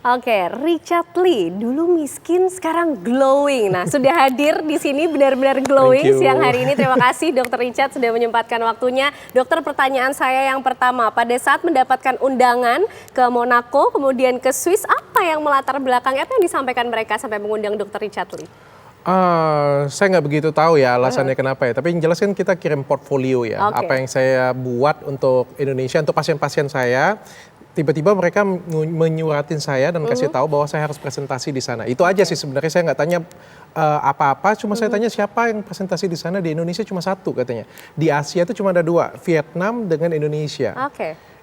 Oke, Richard Lee dulu miskin sekarang glowing. Nah, sudah hadir di sini benar-benar glowing siang hari ini. Terima kasih Dokter Richard sudah menyempatkan waktunya. Dokter, pertanyaan saya yang pertama, pada saat mendapatkan undangan ke Monaco, kemudian ke Swiss, apa yang melatar belakang, apa yang disampaikan mereka sampai mengundang Dokter Richard Lee? Saya nggak begitu tahu ya alasannya kenapa ya. Tapi yang jelas kan kita kirim portfolio ya. Apa yang saya buat untuk Indonesia, untuk pasien-pasien saya. Tiba-tiba mereka menyuratin saya dan kasih tahu bahwa saya harus presentasi di sana. Itu aja sih sebenarnya, saya nggak tanya apa-apa. Cuma saya tanya siapa yang presentasi di sana. Di Indonesia cuma satu katanya. Di Asia itu cuma ada dua, Vietnam dengan Indonesia.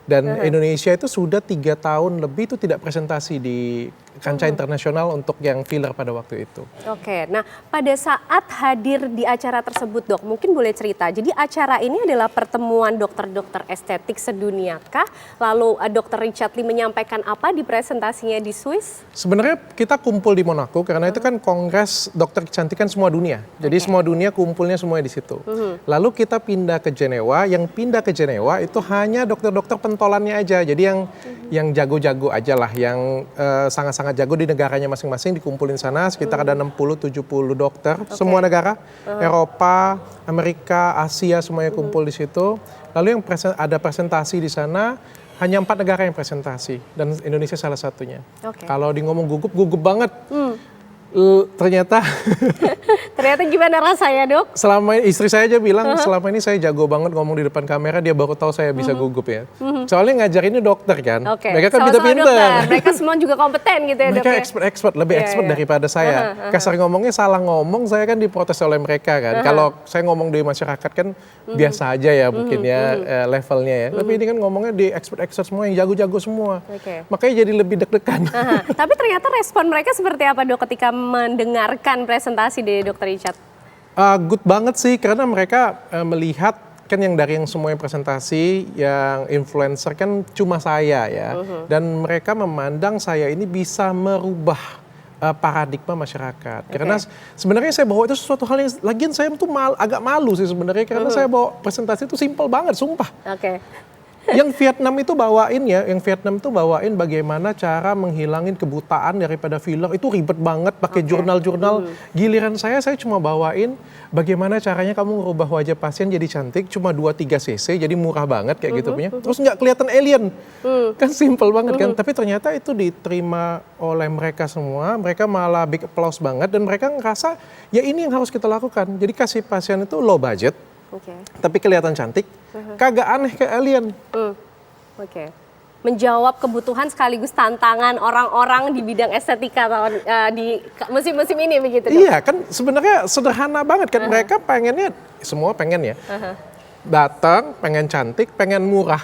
Dan Indonesia itu sudah 3 tahun lebih itu tidak presentasi di kancah internasional untuk yang filler pada waktu itu. Oke, nah pada saat hadir di acara tersebut Dok, mungkin boleh cerita. Jadi acara ini adalah pertemuan dokter-dokter estetik sedunia kah? Lalu Dokter Richard Lee menyampaikan apa di presentasinya di Swiss? Sebenarnya kita kumpul di Monaco karena itu kan kongres dokter kecantikan semua dunia. Jadi semua dunia kumpulnya semuanya di situ. Lalu kita pindah ke Jenewa, yang pindah ke Jenewa itu hanya dokter-dokter pentolannya aja. Jadi yang jago-jago aja lah, yang sangat-sangat jago di negaranya masing-masing dikumpulin sana. Sekitar ada 60-70 dokter, semua negara, Eropa, Amerika, Asia semuanya kumpul di situ. Lalu yang ada presentasi di sana hanya 4 negara yang presentasi dan Indonesia salah satunya. Kalau di ngomong gugup banget. Ternyata gimana rasanya Dok? Selama ini istri saya aja bilang selama ini saya jago banget ngomong di depan kamera, dia baru tahu saya bisa gugup ya. Soalnya ngajarinnya dokter kan, mereka kan pinter-pinter. Mereka semua juga kompeten gitu ya Dok. Mereka expert, lebih expert daripada saya. Kasar ngomongnya salah ngomong, saya kan diprotes oleh mereka kan. Kalau saya ngomong di masyarakat kan biasa aja ya mungkin ya levelnya ya. Tapi ini kan ngomongnya di expert semua yang jago-jago semua. Makanya jadi lebih deg-degan. Tapi ternyata respon mereka seperti apa Dok ketika mendengarkan presentasi dari Dokter Richard? Good banget sih, karena mereka melihat kan yang dari yang semuanya presentasi, yang influencer kan cuma saya ya. Dan mereka memandang saya ini bisa merubah paradigma masyarakat. Karena sebenarnya saya bawa itu sesuatu hal yang, lagian saya tuh agak malu sih sebenarnya, karena saya bawa presentasi itu simple banget, sumpah. Yang Vietnam itu bawain bagaimana cara menghilangin kebutaan daripada filler, itu ribet banget pakai jurnal-jurnal. Giliran saya cuma bawain bagaimana caranya kamu merubah wajah pasien jadi cantik cuma 2-3 cc, jadi murah banget kayak gitu punya. Terus nggak kelihatan alien. Kan simple banget kan, tapi ternyata itu diterima oleh mereka semua, mereka malah big applause banget dan mereka ngerasa ya ini yang harus kita lakukan. Jadi kasih pasien itu low budget, tapi kelihatan cantik, kagak aneh kayak alien. Menjawab kebutuhan sekaligus tantangan orang-orang di bidang estetika di musim-musim ini begitu Dok? Iya kan sebenarnya sederhana banget kan, mereka pengennya, semua pengen ya. Datang, pengen cantik, pengen murah.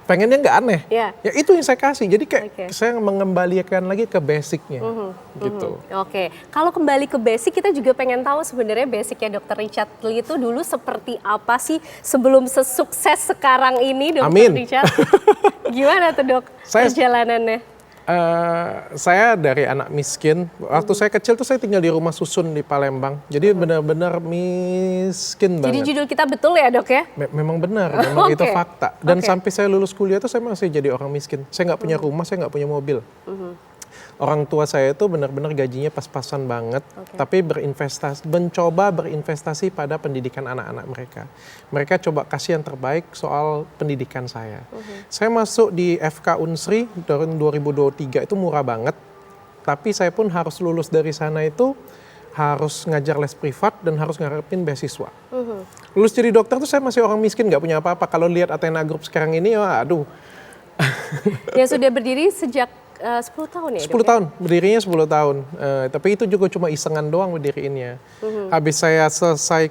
Pengennya nggak aneh. Ya itu yang saya kasih. Jadi kayak saya mengembalikan lagi ke basicnya. Gitu. Kalau kembali ke basic, kita juga pengen tahu sebenarnya basicnya Dokter Richard Lee itu dulu seperti apa sih sebelum sesukses sekarang ini Dokter Richard? Gimana tuh Dok perjalanannya? Saya dari anak miskin. Waktu saya kecil tuh saya tinggal di rumah susun di Palembang. Jadi benar-benar miskin banget. Jadi judul kita betul ya Dok ya? Memang benar, memang itu fakta. Dan sampai saya lulus kuliah tuh saya masih jadi orang miskin. Saya nggak punya rumah, saya nggak punya mobil. Orang tua saya itu benar-benar gajinya pas-pasan banget, tapi mencoba berinvestasi pada pendidikan anak-anak mereka. Mereka coba kasih yang terbaik soal pendidikan saya. Saya masuk di FK Unsri tahun 2023 itu murah banget, tapi saya pun harus lulus dari sana itu harus ngajar les privat dan harus ngarepin beasiswa. Lulus jadi dokter tuh saya masih orang miskin, nggak punya apa-apa. Kalau lihat Athena Group sekarang ini, aduh. Yang sudah berdiri sejak 10 tahun ya? 10 tahun, berdirinya 10 tahun. Tapi itu juga cuma isengan doang berdiriinnya. Habis saya selesai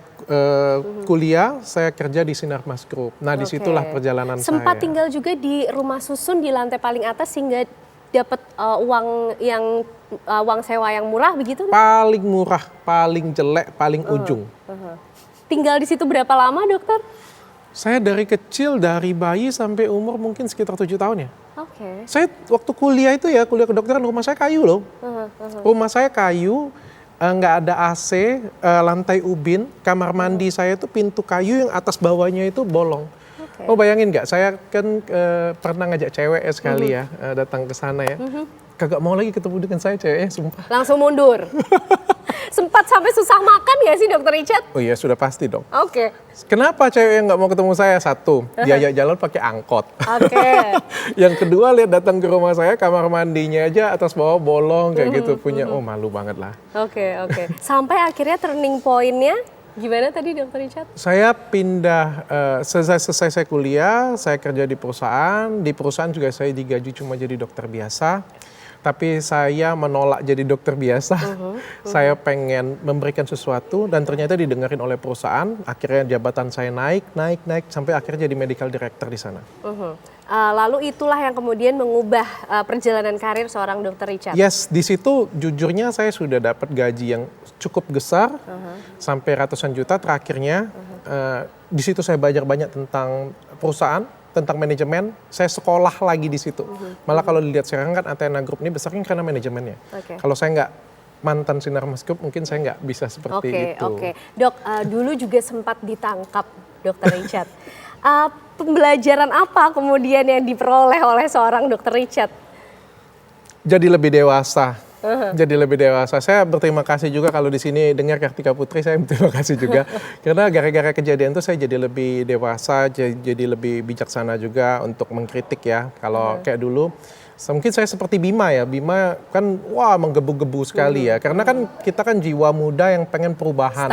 kuliah, saya kerja di Sinarmas Group. Nah disitulah perjalanan saya. Sempat tinggal juga di rumah susun di lantai paling atas sehingga dapat uang sewa yang murah begitu? Paling murah, paling jelek, paling ujung. Tinggal di situ berapa lama Dokter? Saya dari kecil, dari bayi sampai umur mungkin sekitar 7 tahun ya. Saya waktu kuliah itu ya, kuliah kedokteran, rumah saya kayu loh. Rumah saya kayu, nggak ada AC, lantai ubin, kamar mandi saya itu pintu kayu yang atas bawahnya itu bolong. Oh bayangin nggak, saya kan pernah ngajak cewek ya sekali ya datang ke sana ya. Kagak mau lagi ketemu dengan saya ceweknya, sumpah. Langsung mundur. Sempat sampai susah makan nggak sih Dokter Richard? Oh iya sudah pasti dong. Oke. Kenapa cewek yang nggak mau ketemu saya? Satu, diajak jalan pakai angkot. Oke. Yang kedua lihat datang ke rumah saya, kamar mandinya aja atas bawah bolong kayak gitu, punya oh malu banget lah. Oke. Sampai akhirnya turning point-nya gimana tadi Dokter Richard? Saya pindah, selesai saya kuliah, saya kerja di perusahaan juga saya digaji cuma jadi dokter biasa. Tapi saya menolak jadi dokter biasa. Saya pengen memberikan sesuatu dan ternyata didengarin oleh perusahaan. Akhirnya jabatan saya naik sampai akhirnya jadi medical director di sana. Lalu itulah yang kemudian mengubah perjalanan karir seorang Dokter Richard. Yes, di situ jujurnya saya sudah dapat gaji yang cukup besar sampai ratusan juta. Terakhirnya di situ saya belajar banyak tentang perusahaan, tentang manajemen, saya sekolah lagi di situ. Malah kalau dilihat sekarang kan Athena Group ini besar kan karena manajemennya. Kalau saya nggak mantan Sinar Mas Group, mungkin saya nggak bisa seperti itu. Oke. Dok, dulu juga sempat ditangkap Dokter Richard. Pembelajaran apa kemudian yang diperoleh oleh seorang Dokter Richard? Jadi lebih dewasa. Saya berterima kasih juga kalau di sini dengar Kartika Putri, saya berterima kasih juga. Karena gara-gara kejadian itu saya jadi lebih dewasa, jadi lebih bijaksana juga untuk mengkritik ya. Kalau kayak dulu, mungkin saya seperti Bima ya. Bima kan menggebu-gebu sekali ya. Karena kan kita kan jiwa muda yang pengen perubahan.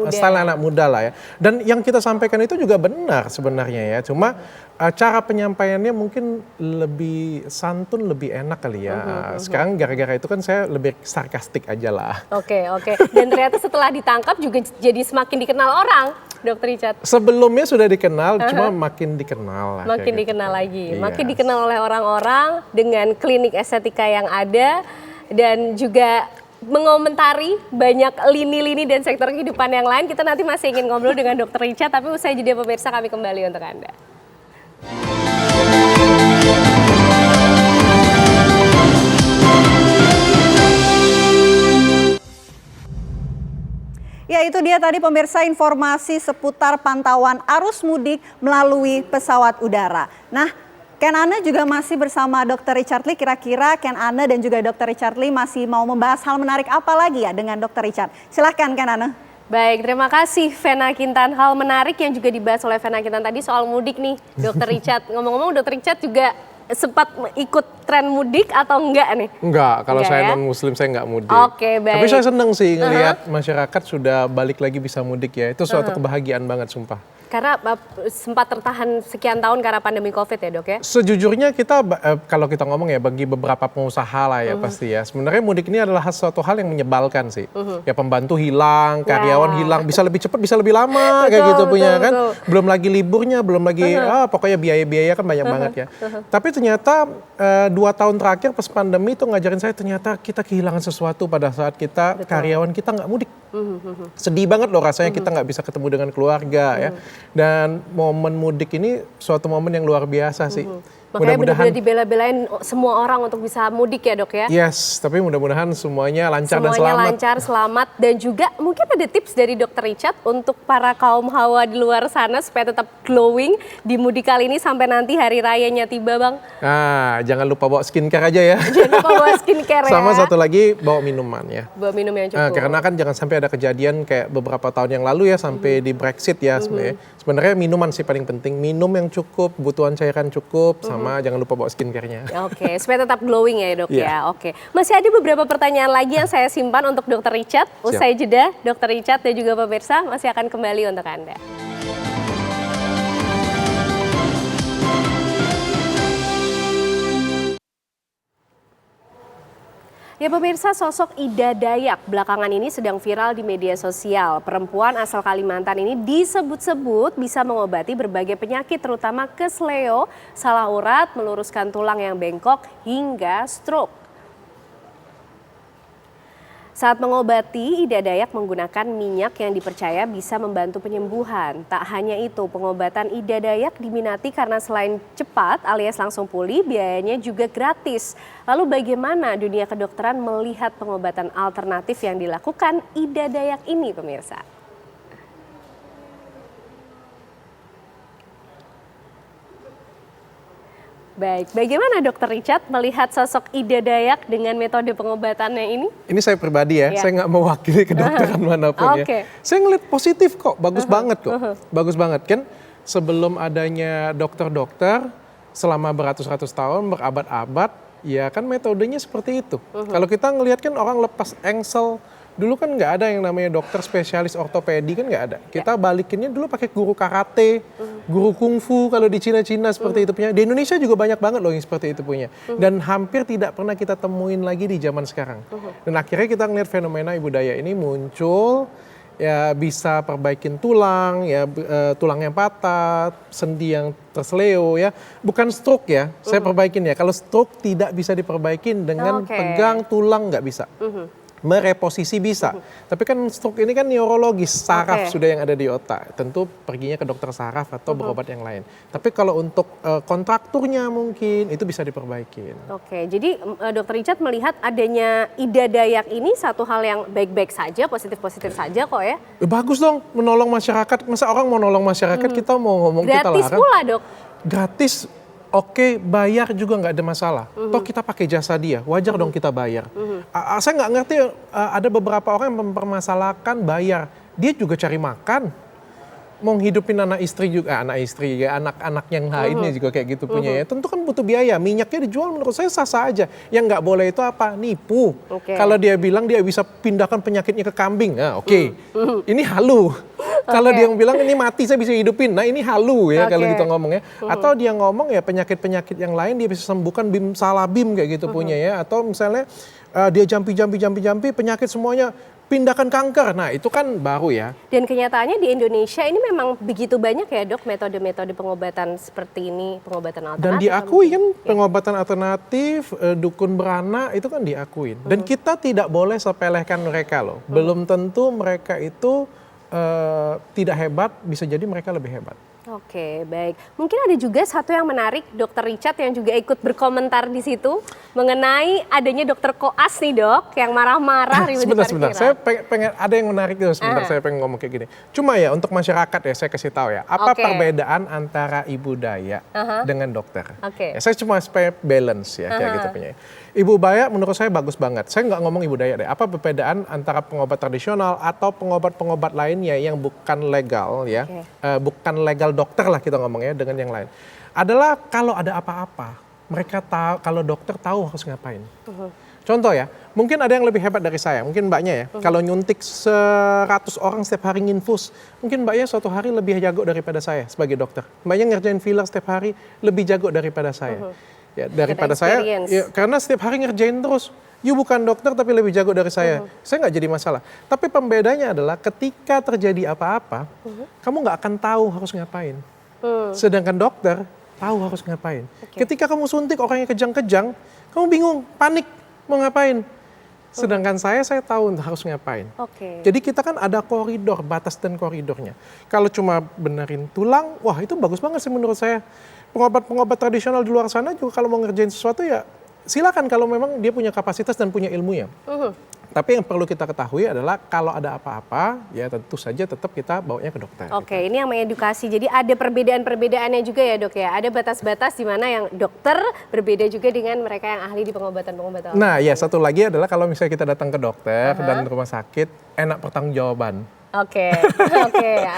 Style anak muda lah ya. Dan yang kita sampaikan itu juga benar sebenarnya ya. Cuma cara penyampaiannya mungkin lebih santun, lebih enak kali ya. Sekarang gara-gara itu kan saya lebih sarkastik aja lah. Oke. Dan ternyata setelah ditangkap juga jadi semakin dikenal orang, Dokter Richard. Sebelumnya sudah dikenal, cuma makin dikenal lah. Makin dikenal lagi, Yes. makin dikenal oleh orang-orang dengan klinik estetika yang ada dan juga mengomentari banyak lini-lini dan sektor kehidupan yang lain. Kita nanti masih ingin ngobrol dengan Dokter Richard, tapi usai jeda pemirsa kami kembali untuk Anda. Ya itu dia tadi pemirsa informasi seputar pantauan arus mudik melalui pesawat udara. Nah, Ken Ane juga masih bersama Dr. Richard Lee. Kira-kira Ken Ane dan juga Dr. Richard Lee masih mau membahas hal menarik apa lagi ya dengan Dr. Richard? Silahkan Ken Ane. Baik, terima kasih Vena Kintan. Hal menarik yang juga dibahas oleh Vena Kintan tadi soal mudik nih, Dr. Richard. Ngomong-ngomong Dr. Richard juga sempat ikut tren mudik atau enggak nih? Enggak, kalau saya ya? non-muslim saya enggak mudik. Oke, baik. Tapi saya seneng sih ngelihat masyarakat sudah balik lagi bisa mudik ya. Itu suatu kebahagiaan banget sumpah. Karena sempat tertahan sekian tahun karena pandemi Covid ya dok ya? Sejujurnya kita, kalau kita ngomong ya bagi beberapa pengusaha lah ya pasti ya. Sebenarnya mudik ini adalah suatu hal yang menyebalkan sih. Ya pembantu hilang, karyawan hilang, bisa lebih cepat, bisa lebih lama kayak gitu punya kan. Belum lagi liburnya, belum lagi pokoknya biaya-biaya kan banyak banget ya. Tapi ternyata 2 tahun terakhir pas pandemi itu ngajarin saya ternyata kita kehilangan sesuatu pada saat kita karyawan kita nggak mudik. Sedih banget loh rasanya kita nggak bisa ketemu dengan keluarga ya. Dan momen mudik ini suatu momen yang luar biasa sih. Makanya benar-benar dibela-belain semua orang untuk bisa mudik ya dok ya? Yes, tapi mudah-mudahan semuanya lancar dan selamat. Semuanya lancar, selamat. Dan juga mungkin ada tips dari Dr. Richard untuk para kaum hawa di luar sana supaya tetap glowing di mudik kali ini sampai nanti hari rayanya tiba bang. Nah, jangan lupa bawa skincare aja ya. Jangan lupa bawa skincare ya. Sama satu lagi bawa minuman ya. Bawa minum yang cukup. Karena kan jangan sampai ada kejadian kayak beberapa tahun yang lalu ya sampai di Brexit ya sebenarnya. Sebenarnya minuman sih paling penting. Minum yang cukup, kebutuhan cairan cukup, sama jangan lupa bawa skincare-nya. Oke, supaya tetap glowing ya dok ya. Oke, masih ada beberapa pertanyaan lagi yang saya simpan untuk Dr. Richard. Usai jeda, Dr. Richard dan juga pemirsa masih akan kembali untuk Anda. Ya pemirsa, sosok Ida Dayak belakangan ini sedang viral di media sosial. Perempuan asal Kalimantan ini disebut-sebut bisa mengobati berbagai penyakit terutama kesleo, salah urat, meluruskan tulang yang bengkok hingga stroke. Saat mengobati, Ida Dayak menggunakan minyak yang dipercaya bisa membantu penyembuhan. Tak hanya itu, pengobatan Ida Dayak diminati karena selain cepat alias langsung pulih, biayanya juga gratis. Lalu bagaimana dunia kedokteran melihat pengobatan alternatif yang dilakukan Ida Dayak ini, pemirsa? Baik, bagaimana Dokter Richard melihat sosok Ida Dayak dengan metode pengobatannya ini? Ini saya pribadi ya, Ya. saya nggak mewakili kedokteran manapun Oke. ya. Saya ngeliat positif kok, bagus banget kok. Bagus banget kan, sebelum adanya dokter-dokter selama beratus-ratus tahun, berabad-abad, ya kan metodenya seperti itu. Kalau kita ngelihat kan orang lepas engsel, dulu kan nggak ada yang namanya dokter spesialis ortopedi, kan nggak ada. Kita balikinnya dulu pakai guru karate, guru kungfu kalau di Cina-Cina seperti itu punya. Di Indonesia juga banyak banget loh yang seperti itu punya. Dan hampir tidak pernah kita temuin lagi di zaman sekarang. Dan akhirnya kita ngeliat fenomena Ibu Daya ini muncul, ya bisa perbaikin tulang, ya tulang yang patah, sendi yang terseleo ya. Bukan stroke ya, saya perbaikin ya. Kalau stroke tidak bisa diperbaikin dengan Oke. pegang tulang, nggak bisa. Mereposisi bisa, tapi kan stroke ini kan neurologis, saraf Oke. sudah yang ada di otak. Tentu perginya ke dokter saraf atau berobat yang lain. Tapi kalau untuk kontrakturnya mungkin itu bisa diperbaikin. Oke, jadi Dokter Richard melihat adanya Ida Dayak ini satu hal yang baik-baik saja, positif-positif saja kok ya. Bagus dong menolong masyarakat. Masa orang mau nolong masyarakat kita mau ngomong kita Gratis larang? pula dok. Gratis. Oke, bayar juga nggak ada masalah. Toh kita pakai jasa dia, wajar dong kita bayar. Saya nggak ngerti, ada beberapa orang yang mempermasalahkan bayar. Dia juga cari makan. Mau hidupin anak istri juga, ya anak-anak yang lainnya juga kayak gitu punya ya. Tentu kan butuh biaya, minyaknya dijual menurut saya sah-sah aja. Yang nggak boleh itu apa? Nipu. Oke. Kalau dia bilang dia bisa pindahkan penyakitnya ke kambing, nah oke. Ini halu. Kalau dia bilang ini mati saya bisa hidupin, nah ini halu ya kalau Oke. gitu ngomong ya. Atau dia ngomong ya penyakit-penyakit yang lain dia bisa sembuhkan salah bim kayak gitu punya ya. Atau misalnya dia jampi penyakit semuanya pindahkan kanker. Nah itu kan baru ya. Dan kenyataannya di Indonesia ini memang begitu banyak ya dok metode-metode pengobatan seperti ini, pengobatan alternatif. Dan diakui kan pengobatan alternatif, dukun beranak itu kan diakuin. Dan kita tidak boleh sepelehkan mereka loh. Belum tentu mereka itu tidak hebat, bisa jadi mereka lebih hebat. Oke, baik. Mungkin ada juga satu yang menarik, Dokter Richard yang juga ikut berkomentar di situ mengenai adanya Dokter Koas nih dok, yang marah-marah ribut di Sebentar. parkiran. Saya pengen ada yang menarik dulu sebentar. Saya pengen ngomong kayak gini. Cuma ya untuk masyarakat ya saya kasih tahu ya. Apa Oke. perbedaan antara Ibu Daya dengan dokter? Oke. Ya, saya cuma supaya balance ya kayak gitu punya. Ibu Daya menurut saya bagus banget. Saya nggak ngomong Ibu Daya deh. Apa perbedaan antara pengobat tradisional atau pengobat-pengobat lainnya yang bukan legal ya, bukan legal dokter lah kita ngomong ya dengan yang lain. Adalah kalau ada apa-apa, mereka tahu, kalau dokter tahu harus ngapain. Contoh ya, mungkin ada yang lebih hebat dari saya, mungkin mbaknya ya. Kalau nyuntik 100 orang setiap hari nginfus, mungkin mbaknya suatu hari lebih jago daripada saya sebagai dokter. Mbaknya ngerjain filler setiap hari lebih jago daripada saya. Ya, daripada saya, experience. ya, karena setiap hari ngerjain terus. You bukan dokter tapi lebih jago dari saya. Saya nggak jadi masalah. Tapi pembedanya adalah ketika terjadi apa-apa, kamu nggak akan tahu harus ngapain. Sedangkan dokter tahu harus ngapain. Ketika kamu suntik orangnya kejang-kejang, kamu bingung, panik mau ngapain. Sedangkan saya tahu harus ngapain. Oke. Jadi kita kan ada koridor, batas dan koridornya. Kalau cuma benerin tulang, wah itu bagus banget sih menurut saya. Pengobat-pengobat tradisional di luar sana juga kalau mau ngerjain sesuatu ya silakan kalau memang dia punya kapasitas dan punya ilmunya. Tapi yang perlu kita ketahui adalah kalau ada apa-apa, ya tentu saja tetap kita bawanya ke dokter. Oke, ini yang mengedukasi. Jadi ada perbedaan-perbedaannya juga ya dok ya. Ada batas-batas di mana yang dokter berbeda juga dengan mereka yang ahli di pengobatan-pengobatan. Nah ya satu lagi adalah kalau misalnya kita datang ke dokter dan rumah sakit, enak pertanggungjawaban. Oke,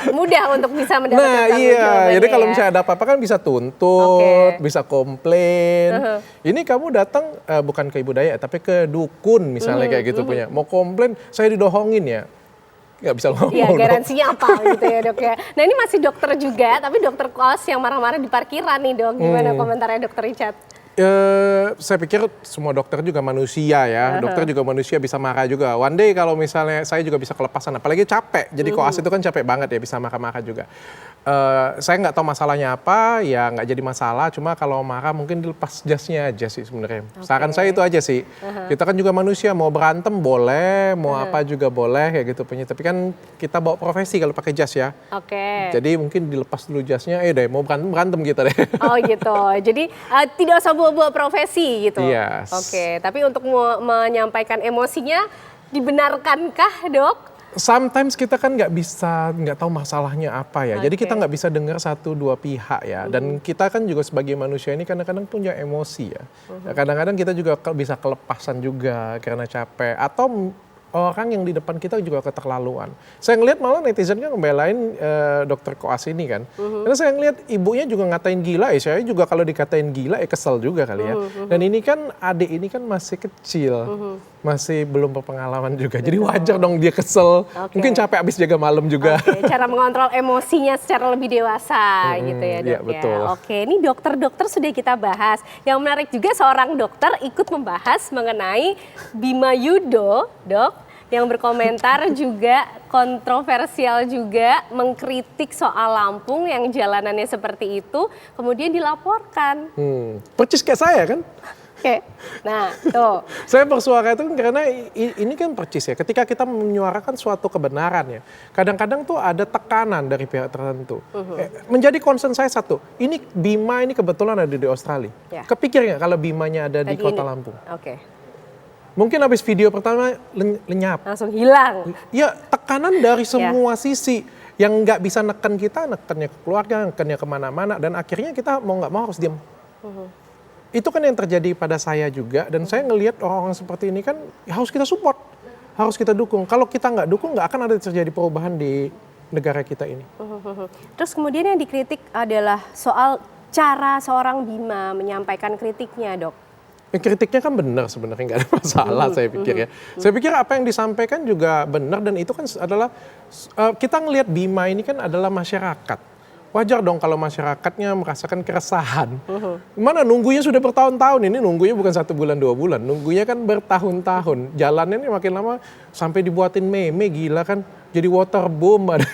mudah untuk bisa mendapatkan Nah tanggung iya, jawabannya jadi kalau ya. misalnya ada apa-apa kan bisa tuntut, Oke. bisa komplain. Ini kamu datang bukan ke Ibu Daya, tapi ke dukun misalnya kayak gitu punya. Mau komplain, saya didohongin ya, nggak bisa ngomong. Iya, dong. garansinya apa gitu ya dok ya. Nah ini masih dokter juga, tapi dokter kos yang marah-marah di parkiran nih dok. Gimana komentarnya Dokter Richard? Saya pikir semua dokter juga manusia ya. Dokter juga manusia bisa marah juga. One day kalau misalnya saya juga bisa kelepasan, apalagi capek. Jadi koas itu kan capek banget ya, bisa marah-marah juga. Saya nggak tahu masalahnya apa, ya nggak jadi masalah. Cuma kalau marah mungkin dilepas jasnya aja sih sebenarnya. Saran saya itu aja sih. Kita kan juga manusia, mau berantem boleh, mau apa juga boleh ya gitu punya. Tapi kan kita bawa profesi kalau pakai jas ya. Oke. Jadi mungkin dilepas dulu jasnya, deh mau berantem kita deh. Oh gitu. Jadi tidak usah bawa-bawa profesi gitu. Yes. Oke. Tapi untuk menyampaikan emosinya dibenarkankah dok? Sometimes kita kan nggak tahu masalahnya apa ya. Jadi Oke. kita nggak bisa dengar satu dua pihak ya. Dan kita kan juga sebagai manusia ini kadang-kadang punya emosi ya. Kadang-kadang kita juga bisa kelepasan juga karena capek atau orang yang di depan kita juga keterlaluan. Saya ngelihat malah netizennya ngebelain dokter Koas ini kan. Karena saya ngelihat ibunya juga ngatain gila, saya juga kalau dikatain gila kesel juga kali ya. Dan ini kan adik ini kan masih kecil, masih belum berpengalaman juga. Jadi wajar dong dia kesel. Oke. Mungkin capek abis jaga malam juga. Oke, cara mengontrol emosinya secara lebih dewasa gitu ya, Dok. iya, betul. Oke, ini dokter-dokter sudah kita bahas. Yang menarik juga seorang dokter ikut membahas mengenai Bima Yudo, Dok, yang berkomentar juga kontroversial juga mengkritik soal Lampung yang jalanannya seperti itu, kemudian dilaporkan. Percis kayak saya kan. Oke, nah tuh. Saya bersuara itu karena ini kan percis ya. Ketika kita menyuarakan suatu kebenaran ya, kadang-kadang tuh ada tekanan dari pihak tertentu. Menjadi concern saya satu, ini Bima ini kebetulan ada di Australia. Ya. Kepikir nggak kalau Bimanya ada di Tadi kota ini. Lampung? Oke, Mungkin habis video pertama lenyap. langsung hilang. Ya tekanan dari semua sisi. Yang nggak bisa neken kita, nekennya ke keluarga, nekennya kemana-mana. Dan akhirnya kita mau nggak mau harus diam. Itu kan yang terjadi pada saya juga, dan saya ngelihat orang-orang seperti ini kan ya harus kita support, harus kita dukung. Kalau kita nggak dukung, nggak akan ada terjadi perubahan di negara kita ini. Terus kemudian yang dikritik adalah soal cara seorang Bima menyampaikan kritiknya, Dok. Kritiknya kan benar sebenarnya, nggak ada masalah saya pikir ya. Saya pikir apa yang disampaikan juga benar, dan itu kan adalah kita ngelihat Bima ini kan adalah masyarakat. Wajar dong kalau masyarakatnya merasakan keresahan. Mana nunggunya sudah bertahun-tahun, ini nunggunya bukan 1 bulan 2 bulan, nunggunya kan bertahun-tahun. Jalannya ini makin lama sampai dibuatin meme, gila kan, jadi waterboom ada,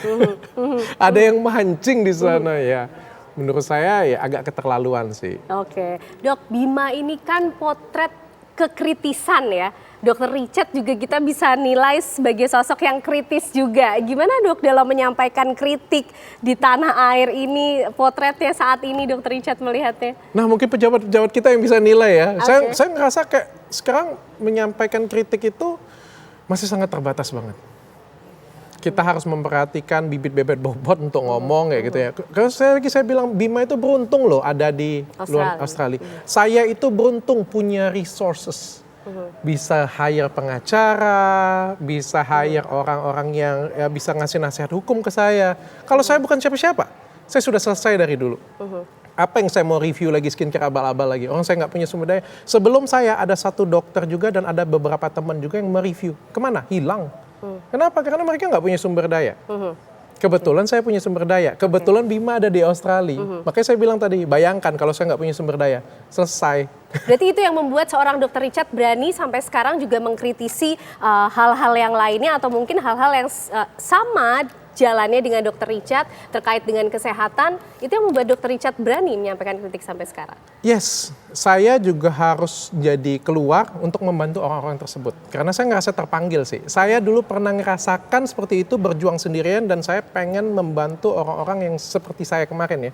ada yang mancing di sana ya. Menurut saya ya agak keterlaluan sih. Oke, Dok, Bima ini kan potret kekritisan ya. Dokter Richard juga kita bisa nilai sebagai sosok yang kritis juga. Gimana, Dok, dalam menyampaikan kritik di tanah air ini, potretnya saat ini Dokter Richard melihatnya? Nah mungkin pejabat-pejabat kita yang bisa nilai ya. Oke. Saya ngerasa kayak sekarang menyampaikan kritik itu masih sangat terbatas banget. Kita harus memperhatikan bibit bebet bobot untuk ngomong kayak gitu ya. Kalau saya bilang Bima itu beruntung loh ada di luar Australia. Saya itu beruntung punya resources. Bisa hire pengacara, bisa hire orang-orang yang ya, bisa ngasih nasihat hukum ke saya. Kalau saya bukan siapa-siapa, saya sudah selesai dari dulu. Apa yang saya mau review lagi skincare abal-abal lagi? Orang saya nggak punya sumber daya. Sebelum saya ada satu dokter juga dan ada beberapa teman juga yang mereview. Kemana? Hilang. Kenapa? Karena mereka nggak punya sumber daya. Kebetulan saya punya sumber daya. Kebetulan Bima ada di Australia. Makanya saya bilang tadi, bayangkan kalau saya nggak punya sumber daya. Selesai. Berarti itu yang membuat seorang Dokter Richard berani sampai sekarang juga mengkritisi hal-hal yang lainnya atau mungkin hal-hal yang sama jalannya dengan Dokter Richard terkait dengan kesehatan. Itu yang membuat Dokter Richard berani menyampaikan kritik sampai sekarang. Yes, saya juga harus jadi keluar untuk membantu orang-orang tersebut. Karena saya ngerasa terpanggil sih. Saya dulu pernah ngerasakan seperti itu, berjuang sendirian, dan saya pengen membantu orang-orang yang seperti saya kemarin ya.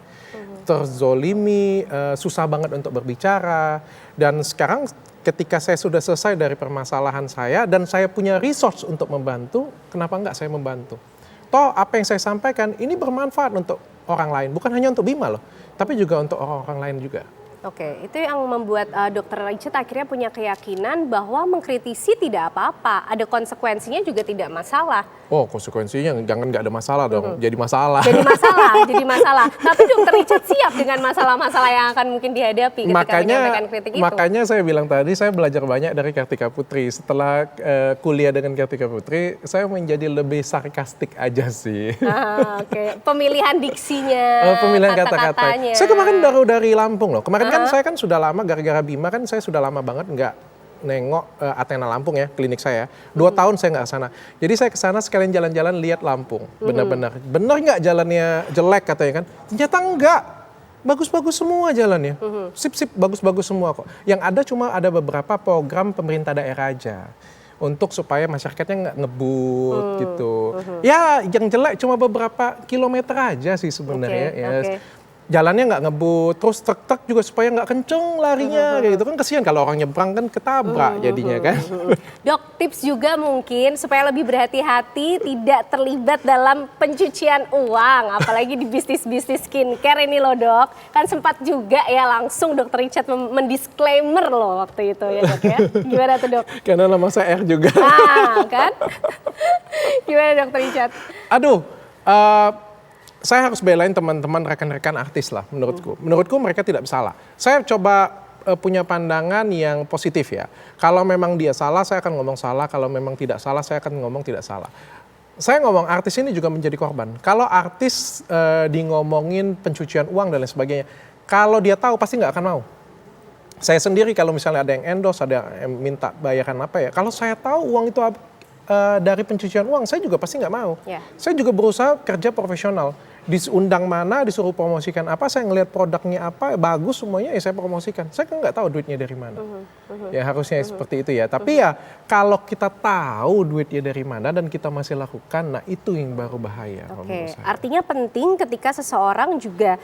Terzolimi, susah banget untuk berbicara. Dan sekarang ketika saya sudah selesai dari permasalahan saya dan saya punya resource untuk membantu, kenapa enggak saya membantu? Toh apa yang saya sampaikan ini bermanfaat untuk orang lain, bukan hanya untuk Bima loh, tapi juga untuk orang-orang lain juga. Oke, itu yang membuat Dokter Richard akhirnya punya keyakinan bahwa mengkritisi tidak apa-apa, ada konsekuensinya juga tidak masalah. Oh, konsekuensinya jangan nggak ada masalah dong, jadi masalah. Jadi masalah. Tapi Dokter Richard siap dengan masalah-masalah yang akan mungkin dihadapi ketika menyampaikan kritik itu. Makanya saya bilang tadi, saya belajar banyak dari Kartika Putri. Setelah kuliah dengan Kartika Putri, saya menjadi lebih sarkastik aja sih. Oke. Pemilihan diksinya, Pemilihan kata-katanya. Saya kemarin baru dari Lampung loh. Kemarin kan saya kan sudah lama, gara-gara Bima kan saya sudah lama banget nggak nengok Athena Lampung ya, klinik saya. 2 tahun saya nggak kesana. Jadi saya kesana sekalian jalan-jalan lihat Lampung. Benar-benar. Benar nggak jalannya jelek katanya kan? Ternyata enggak. Bagus-bagus semua jalannya. Sip-sip, bagus-bagus semua kok. Yang ada cuma ada beberapa program pemerintah daerah aja. Untuk supaya masyarakatnya nggak ngebut gitu. Ya yang jelek cuma beberapa kilometer aja sih sebenarnya. Oke. jalannya nggak ngebut, terus truk-truk juga supaya nggak kenceng larinya, kayak gitu kan kesian kalau orang nyebrang kan ketabrak jadinya kan. Dok, tips juga mungkin supaya lebih berhati-hati tidak terlibat dalam pencucian uang, apalagi di bisnis-bisnis skincare ini loh dok. Kan sempat juga ya langsung dokter Richard mendisklaimer loh waktu itu ya dok ya. Gimana tuh dok? Karena nama saya R juga. Nah kan? Gimana dokter Richard? Aduh, saya harus belain teman-teman rekan-rekan artis lah menurutku. Menurutku mereka tidak bersalah. Saya coba punya pandangan yang positif ya. Kalau memang dia salah, saya akan ngomong salah. Kalau memang tidak salah, saya akan ngomong tidak salah. Saya ngomong artis ini juga menjadi korban. Kalau artis di ngomongin pencucian uang dan lain sebagainya, kalau dia tahu pasti nggak akan mau. Saya sendiri kalau misalnya ada yang endorse, ada yang minta bayaran apa ya, kalau saya tahu uang itu dari pencucian uang, saya juga pasti nggak mau. Yeah. Saya juga berusaha kerja profesional. Diundang mana, disuruh promosikan apa, saya ngelihat produknya apa, bagus semuanya, ya saya promosikan. Saya kan nggak tahu duitnya dari mana. Ya harusnya seperti itu ya. Tapi ya kalau kita tahu duitnya dari mana dan kita masih lakukan, nah itu yang baru bahaya. Oke, artinya penting ketika seseorang juga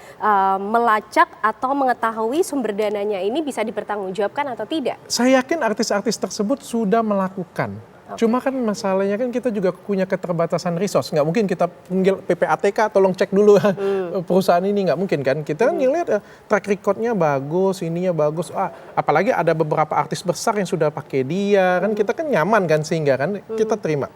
melacak atau mengetahui sumber dananya ini bisa dipertanggungjawabkan atau tidak. Saya yakin artis-artis tersebut sudah melakukan. Cuma kan masalahnya kan kita juga punya keterbatasan resource. Nggak mungkin kita panggil PPATK tolong cek dulu perusahaan ini, nggak mungkin kan. Kita kan ngeliat track recordnya bagus, ininya bagus. Apalagi ada beberapa artis besar yang sudah pakai dia, kan kita kan nyaman kan sehingga kan kita terima.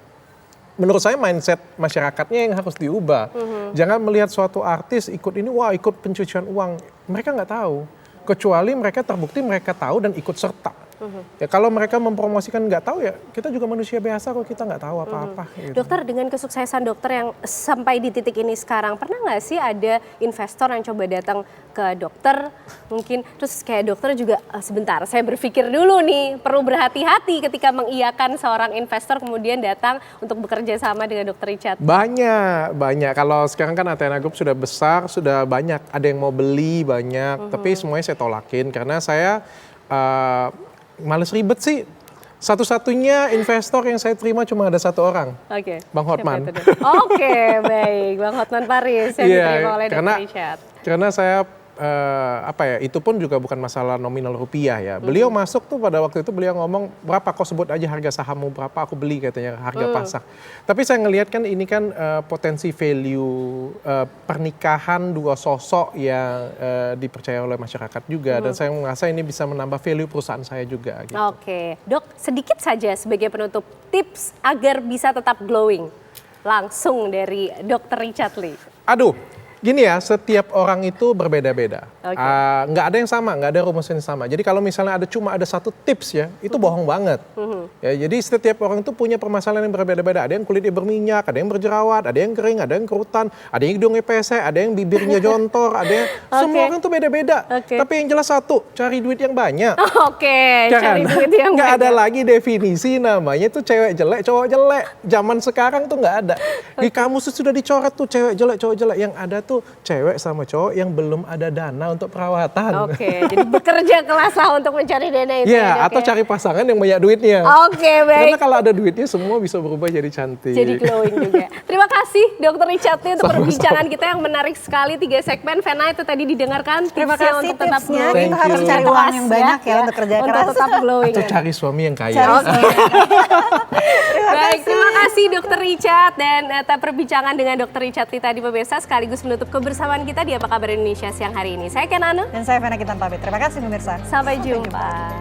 Menurut saya mindset masyarakatnya yang harus diubah. Jangan melihat suatu artis ikut ini, wah ikut pencucian uang. Mereka nggak tahu. Kecuali mereka terbukti mereka tahu dan ikut serta. Ya kalau mereka mempromosikan nggak tahu ya kita juga manusia biasa kok, kita nggak tahu apa-apa. Gitu. Dokter, dengan kesuksesan dokter yang sampai di titik ini sekarang, pernah nggak sih ada investor yang coba datang ke dokter mungkin terus kayak dokter juga sebentar saya berpikir dulu nih, perlu berhati-hati ketika mengiyakan seorang investor kemudian datang untuk bekerja sama dengan dokter Richard? Banyak. Kalau sekarang kan Athena Group sudah besar, sudah banyak. Ada yang mau beli banyak, tapi semuanya saya tolakin karena saya males ribet sih. Satu-satunya investor yang saya terima cuma ada satu orang. Oke. Bang Hotman. Oke, baik. Bang Hotman Paris yang diterima oleh Dr. Richard. Karena saya itu pun juga bukan masalah nominal rupiah ya. Beliau masuk tuh pada waktu itu beliau ngomong berapa, kau sebut aja harga sahammu berapa, aku beli katanya harga pasar. Tapi saya ngelihat kan ini kan potensi value pernikahan dua sosok yang dipercaya oleh masyarakat juga dan saya merasa ini bisa menambah value perusahaan saya juga. Gitu. Oke, dok sedikit saja sebagai penutup tips agar bisa tetap glowing langsung dari Dr. Richard Lee. Aduh. Gini ya, setiap orang itu berbeda-beda. Okay. Nggak ada yang sama, nggak ada rumus yang sama. Jadi kalau misalnya cuma ada satu tips ya, itu bohong banget. Ya, jadi setiap orang itu punya permasalahan yang berbeda-beda. Ada yang kulitnya berminyak, ada yang berjerawat, ada yang kering, ada yang kerutan, ada yang hidungnya pesek, ada yang bibirnya jontor, ada yang semua orang itu beda-beda. Tapi yang jelas satu, cari duit yang banyak. Cari duit yang nggak banyak. ada lagi definisi namanya tuh cewek jelek, cowok jelek. Zaman sekarang tuh nggak ada. Di kamus sudah dicoret tuh cewek jelek, cowok jelek. Yang ada tuh cewek sama cowok yang belum ada dana untuk perawatan. Oke, jadi bekerja keras lah untuk mencari dana itu. Ya, atau cari pasangan yang banyak duitnya. Oke, baik. Karena kalau ada duitnya semua bisa berubah jadi cantik. Jadi glowing juga. Terima kasih Dr. Richard Lee untuk perbincangan kita yang menarik sekali 3 segmen. Vena itu tadi didengarkan Terima tipsnya kasih untuk tetap tipsnya. glowing. Kita harus cari uang yang banyak ya untuk kerja keras. Untuk tetap glowing. Atau cari suami yang kaya. Baik, terima kasih Dr. Richard dan perbincangan dengan Dr. Richard Lee tadi pemirsa sekaligus menutup kebersamaan kita di Apa Kabar Indonesia siang hari ini. Saya Ken Anu. Dan saya Vena Kitan pamit. Terima kasih pemirsa. Sampai jumpa.